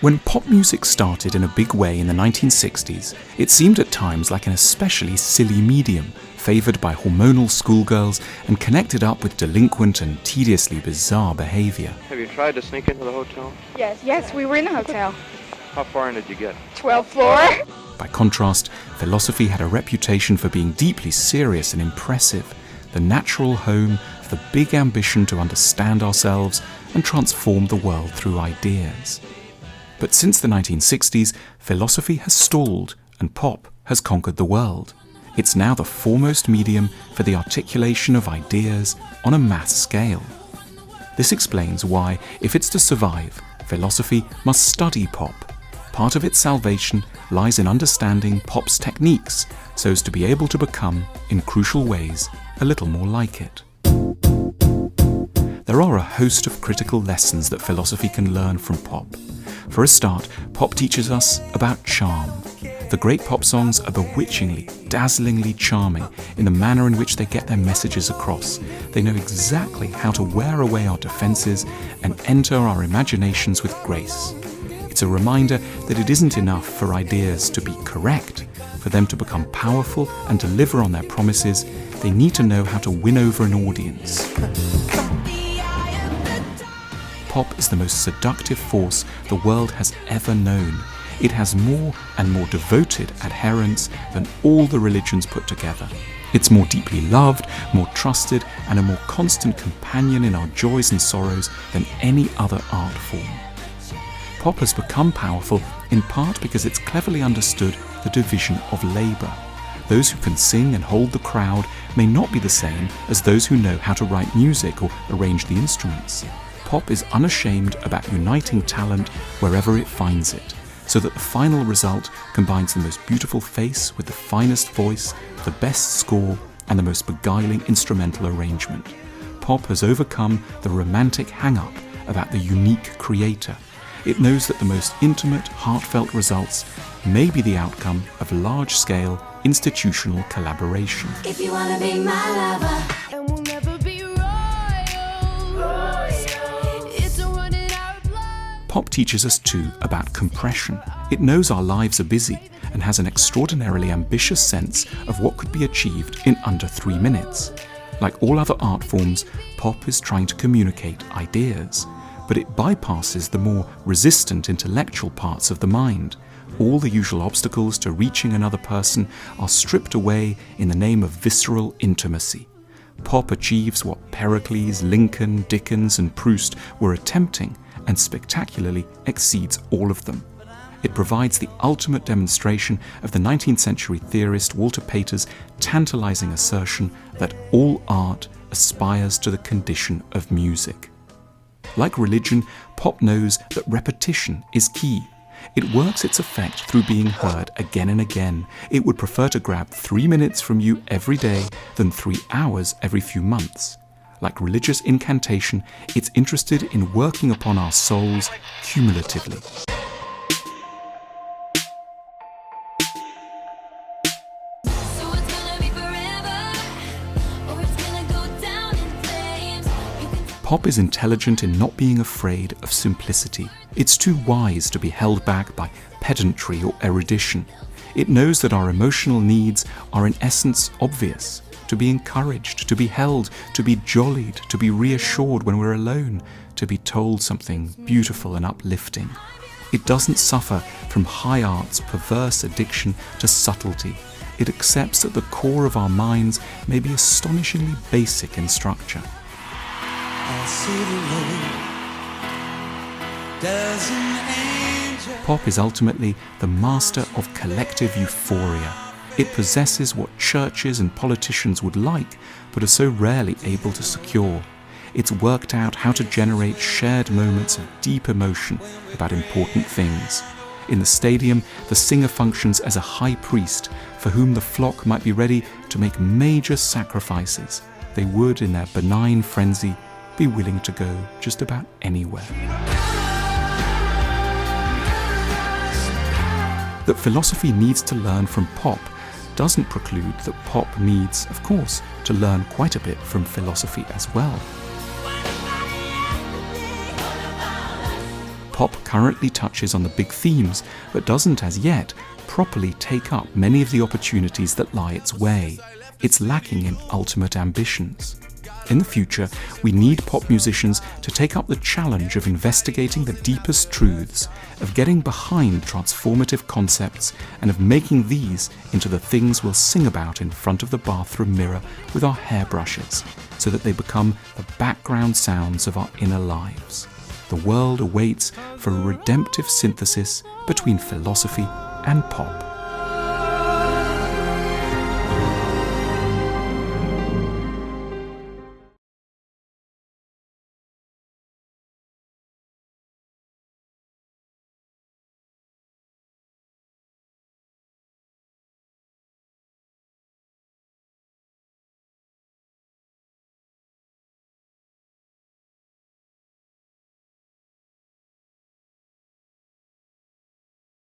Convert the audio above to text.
When pop music started in a big way in the 1960s, it seemed at times like an especially silly medium, favoured by hormonal schoolgirls and connected up with delinquent and tediously bizarre behaviour. Have you tried to sneak into the hotel? Yes, we were in the hotel. How far in did you get? 12th floor. By contrast, philosophy had a reputation for being deeply serious and impressive, the natural home of the big ambition to understand ourselves and transform the world through ideas. But since the 1960s, philosophy has stalled and pop has conquered the world. It's now the foremost medium for the articulation of ideas on a mass scale. This explains why, if it's to survive, philosophy must study pop. Part of its salvation lies in understanding pop's techniques so as to be able to become, in crucial ways, a little more like it. There are a host of critical lessons that philosophy can learn from pop. For a start, pop teaches us about charm. The great pop songs are bewitchingly, dazzlingly charming in the manner in which they get their messages across. They know exactly how to wear away our defences and enter our imaginations with grace. It's a reminder that it isn't enough for ideas to be correct. For them to become powerful and deliver on their promises, they need to know how to win over an audience. Pop is the most seductive force the world has ever known. It has more and more devoted adherents than all the religions put together. It's more deeply loved, more trusted, and a more constant companion in our joys and sorrows than any other art form. Pop has become powerful in part because it's cleverly understood the division of labour. Those who can sing and hold the crowd may not be the same as those who know how to write music or arrange the instruments. Pop is unashamed about uniting talent wherever it finds it, so that the final result combines the most beautiful face with the finest voice, the best score, and the most beguiling instrumental arrangement. Pop has overcome the romantic hang-up about the unique creator. It knows that the most intimate, heartfelt results may be the outcome of large-scale institutional collaboration. If you wanna be my lover, and we'll never be royals. It's a run in our blood. Pop teaches us too about compression. It knows our lives are busy and has an extraordinarily ambitious sense of what could be achieved in under 3 minutes. Like all other art forms, pop is trying to communicate ideas, but it bypasses the more resistant intellectual parts of the mind. All the usual obstacles to reaching another person are stripped away in the name of visceral intimacy. Pop achieves what Pericles, Lincoln, Dickens, and Proust were attempting, and spectacularly exceeds all of them. It provides the ultimate demonstration of the 19th century theorist Walter Pater's tantalizing assertion that all art aspires to the condition of music. Like religion, pop knows that repetition is key. It works its effect through being heard again and again. It would prefer to grab 3 minutes from you every day than 3 hours every few months. Like religious incantation, it's interested in working upon our souls cumulatively. so it's gonna be forever, or it's gonna go down in flames. You can Pop is intelligent in not being afraid of simplicity. It's too wise to be held back by pedantry or erudition. It knows that our emotional needs are in essence obvious. To be encouraged, to be held, to be jollied, to be reassured when we're alone, to be told something beautiful and uplifting. It doesn't suffer from high art's perverse addiction to subtlety. It accepts that the core of our minds may be astonishingly basic in structure. I see the Lord. Does an angel Pop is ultimately the master of collective euphoria. It possesses what churches and politicians would like, but are so rarely able to secure. It's worked out how to generate shared moments of deep emotion about important things. In the stadium, the singer functions as a high priest for whom the flock might be ready to make major sacrifices. They would, in their benign frenzy, be willing to go just about anywhere. That philosophy needs to learn from pop doesn't preclude that pop needs, of course, to learn quite a bit from philosophy as well. Pop currently touches on the big themes, but doesn't as yet properly take up many of the opportunities that lie its way. It's lacking in ultimate ambitions. In the future, we need pop musicians to take up the challenge of investigating the deepest truths, of getting behind transformative concepts, and of making these into the things we'll sing about in front of the bathroom mirror with our hairbrushes, so that they become the background sounds of our inner lives. The world awaits for a redemptive synthesis between philosophy and pop.